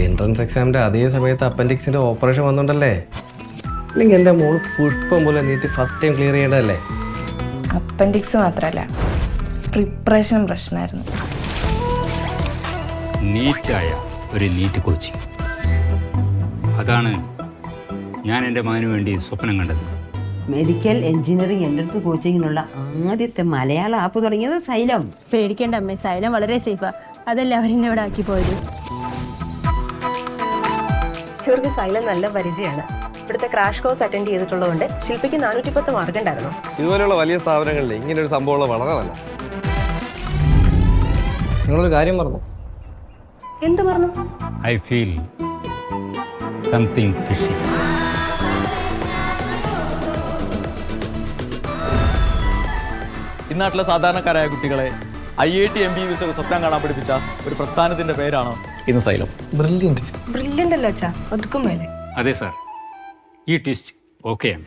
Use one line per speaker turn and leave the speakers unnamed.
Entrance എക്സാമിൻ്റെ അതേ സമയത്ത് അപ്പൻഡിക്സിൻ്റെ ഓപ്പറേഷൻ വന്നിട്ടുണ്ടല്ലേ? അല്ലെങ്കിൽ എൻ്റെ മോള് പുഷ്പം പോലെ നീറ്റ് ഫസ്റ്റ് ടൈം ക്ലിയർ ചെയ്യേണ്ടതല്ലേ?
അപ്പൻഡിക്സ് മാത്രമല്ല, പ്രിപ്പറേഷൻ പ്രശ്നമായിരുന്നു.
നീറ്റായ ഒരു നീറ്റ് കോച്ചിങ്, അതാണ് ഞാൻ എൻ്റെ മകന് വേണ്ടി സ്വപ്നം കണ്ടത്.
മെഡിക്കൽ എഞ്ചിനീയറിംഗ് എൻട്രൻസ് കോച്ചിങ്ങിനുള്ള ആദ്യത്തെ മലയാള ആപ്പ് തുടങ്ങിയത് സൈലം.
പേടിക്കേണ്ട അമ്മേ, സൈലം വളരെ സേഫാ. അതല്ലേ അവരെന്നെ ഇവിടെ ആക്കി പോയത്.
ഇവർക്ക് സൈലം നല്ല പരിചയമാണ്. ഇവിടുത്തെ ക്രാഷ് കോഴ്സ് അറ്റൻഡ് ചെയ്തിട്ടുള്ളതുകൊണ്ട് ശില്പിക്ക് 410 മാർക്ക് ഉണ്ടായിരുന്നു.
ഇതുപോലെയുള്ള വലിയ സ്ഥാപനങ്ങളിൽ ഇങ്ങനെ ഒരു സംഭവമുള്ള വളരെ നല്ല. നിങ്ങളൊരു കാര്യം പറഞ്ഞു.
എന്ത് പറഞ്ഞു?
I feel something fishy.
ഇന്നാട്ടിലെ സാധാരണക്കാരായ കുട്ടികളെ IIT MBBS സ്വപ്നം കാണാൻ പഠിപ്പിച്ച ഒരു പ്രസ്ഥാനത്തിന്റെ പേരാണ് ഇന്ന് സൈലം.
ബ്രില്യൻ്റ് അല്ലോ അച്ഛാ, ഒതുക്കും മേലെ.
അതെ സാർ, ഈ ട്വിസ്റ്റ് ഓക്കെയാണ്.